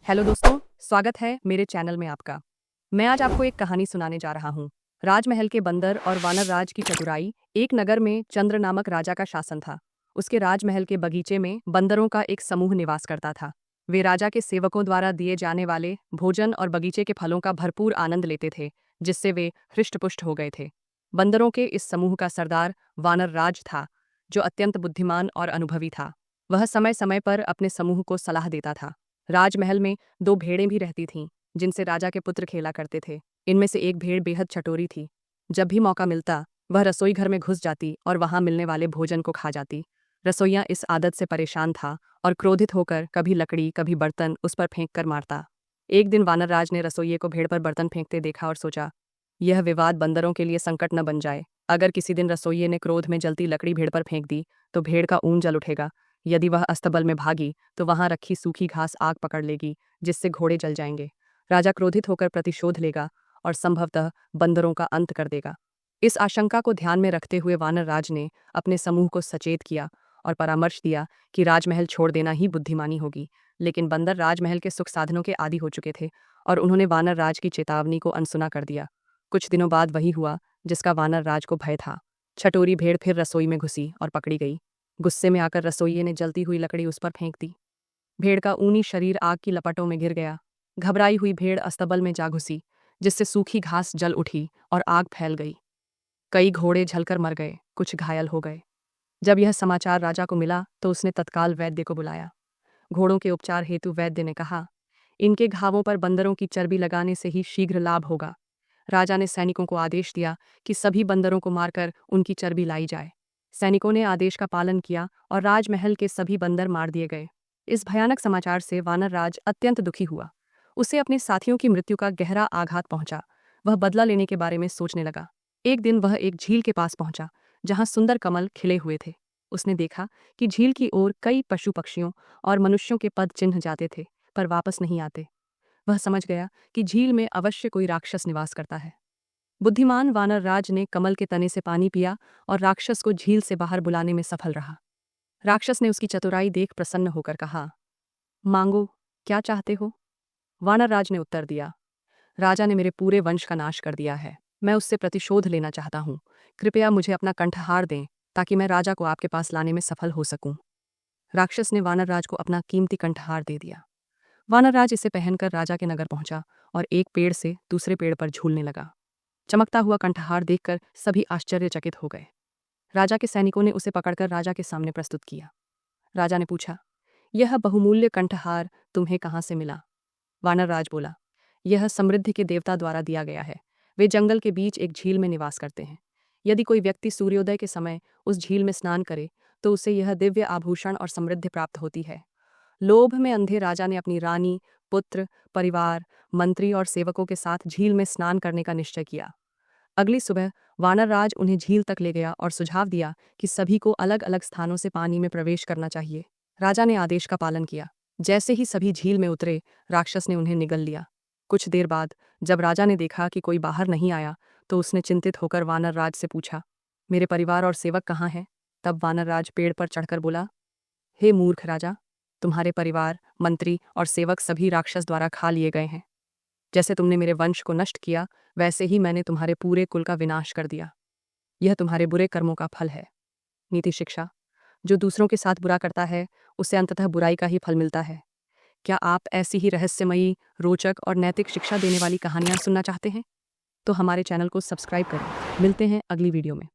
Hello दोस्तों, स्वागत है मेरे चैनल में आपका। मैं आज आपको एक कहानी सुनाने जा रहा हूँ। राजमहल के बंदर और वानर राज की चतुराई। एक नगर में चंद्र नामक राजा का शासन था। उसके राजमहल के बगीचे में बंदरों का एक समूह निवास करता था। वे राजा के सेवकों द्वारा दिए जाने वाले भोजन और बगीचे के फलों का भरपूर आनंद लेते थे, जिससे वे हृष्टपुष्ट हो गए थे। बंदरों के इस समूह का सरदार वानर राज था, जो अत्यंत बुद्धिमान और अनुभवी था। वह समय समय पर अपने समूह को सलाह देता था। राजमहल में 2 भेड़ें भी रहती थीं, जिनसे राजा के पुत्र खेला करते थे। इनमें से एक भेड़ बेहद चटोरी थी। जब भी मौका मिलता, वह रसोई घर में घुस जाती और वहां मिलने वाले भोजन को खा जाती। रसोइया इस आदत से परेशान था और क्रोधित होकर कभी लकड़ी कभी बर्तन उस पर फेंक कर मारता। एक दिन वानरराज ने रसोइये को भेड़ पर बर्तन फेंकते देखा और सोचा, यह विवाद बंदरों के लिए संकट न बन जाए। अगर किसी दिन रसोइये ने क्रोध में जलती लकड़ी भेड़ पर फेंक दी तो भेड़ का ऊन जल उठेगा। यदि वह अस्तबल में भागी तो वहां रखी सूखी घास आग पकड़ लेगी, जिससे घोड़े जल जाएंगे। राजा क्रोधित होकर प्रतिशोध लेगा और संभवतः बंदरों का अंत कर देगा। इस आशंका को ध्यान में रखते हुए वानर राज ने अपने समूह को सचेत किया और परामर्श दिया कि राजमहल छोड़ देना ही बुद्धिमानी होगी। लेकिन बंदर राजमहल के सुख साधनों के आदी हो चुके थे और उन्होंने वानर राज की चेतावनी को अनसुना कर दिया। कुछ दिनों बाद वही हुआ जिसका वानर राज को भय था। छटोरी भेड़ फिर रसोई में घुसी और पकड़ी गई। गुस्से में आकर रसोइये ने जलती हुई लकड़ी उस पर फेंक दी। भेड़ का ऊनी शरीर आग की लपटों में घिर गया। घबराई हुई भेड़ अस्तबल में जा घुसी, जिससे सूखी घास जल उठी और आग फैल गई। कई घोड़े जलकर मर गए, कुछ घायल हो गए। जब यह समाचार राजा को मिला तो उसने तत्काल वैद्य को बुलाया। घोड़ों के उपचार हेतु वैद्य ने कहा, इनके घावों पर बंदरों की चर्बी लगाने से ही शीघ्र लाभ होगा। राजा ने सैनिकों को आदेश दिया कि सभी बंदरों को मारकर उनकी चर्बी लाई जाए। सैनिकों ने आदेश का पालन किया और राजमहल के सभी बंदर मार दिए गए। इस भयानक समाचार से वानर राज अत्यंत दुखी हुआ। उसे अपने साथियों की मृत्यु का गहरा आघात पहुंचा। वह बदला लेने के बारे में सोचने लगा। एक दिन वह एक झील के पास पहुंचा, जहां सुंदर कमल खिले हुए थे। उसने देखा कि झील की ओर कई पशु पक्षियों और मनुष्यों के पद चिन्ह जाते थे, पर वापस नहीं आते। वह समझ गया कि झील में अवश्य कोई राक्षस निवास करता है। बुद्धिमान वानर राज ने कमल के तने से पानी पिया और राक्षस को झील से बाहर बुलाने में सफल रहा। राक्षस ने उसकी चतुराई देख प्रसन्न होकर कहा, मांगो, क्या चाहते हो? वानर राज ने उत्तर दिया, राजा ने मेरे पूरे वंश का नाश कर दिया है। मैं उससे प्रतिशोध लेना चाहता हूँ। कृपया मुझे अपना कंठहार दें ताकि मैं राजा को आपके पास लाने में सफल हो सकूं। राक्षस ने वानर राज को अपना कीमती कंठहार दे दिया। वानर राज इसे पहनकर राजा के नगर पहुंचा और एक पेड़ से दूसरे पेड़ पर झूलने लगा। चमकता हुआ कंठहार देखकर सभी आश्चर्यचकित हो गए। राजा के सैनिकों ने उसे पकड़कर राजा के सामने प्रस्तुत किया। राजा ने पूछा, यह बहुमूल्य कंठहार तुम्हें कहाँ से मिला? वानर राज बोला, यह समृद्धि के देवता द्वारा दिया गया है। वे जंगल के बीच एक झील में निवास करते हैं। यदि कोई व्यक्ति सूर्योदय के समय उस झील में स्नान करे तो उसे यह दिव्य आभूषण और समृद्धि प्राप्त होती है। लोभ में अंधे राजा ने अपनी रानी, पुत्र, परिवार, मंत्री और सेवकों के साथ झील में स्नान करने का निश्चय किया। अगली सुबह वानर राज उन्हें झील तक ले गया और सुझाव दिया कि सभी को अलग अलग स्थानों से पानी में प्रवेश करना चाहिए। राजा ने आदेश का पालन किया। जैसे ही सभी झील में उतरे, राक्षस ने उन्हें निगल लिया। कुछ देर बाद जब राजा ने देखा कि कोई बाहर नहीं आया तो उसने चिंतित होकर वानर राज से पूछा, मेरे परिवार और सेवक कहाँ हैं? तब वानर राज पेड़ पर चढ़कर बोला, हे मूर्ख राजा, तुम्हारे परिवार, मंत्री और सेवक सभी राक्षस द्वारा खा लिए गए हैं। जैसे तुमने मेरे वंश को नष्ट किया, वैसे ही मैंने तुम्हारे पूरे कुल का विनाश कर दिया। यह तुम्हारे बुरे कर्मों का फल है। नीति शिक्षा, जो दूसरों के साथ बुरा करता है उसे अंततः बुराई का ही फल मिलता है। क्या आप ऐसी ही रहस्यमयी, रोचक और नैतिक शिक्षा देने वाली कहानियां सुनना चाहते हैं? तो हमारे चैनल को सब्सक्राइब करें। मिलते हैं अगली वीडियो में।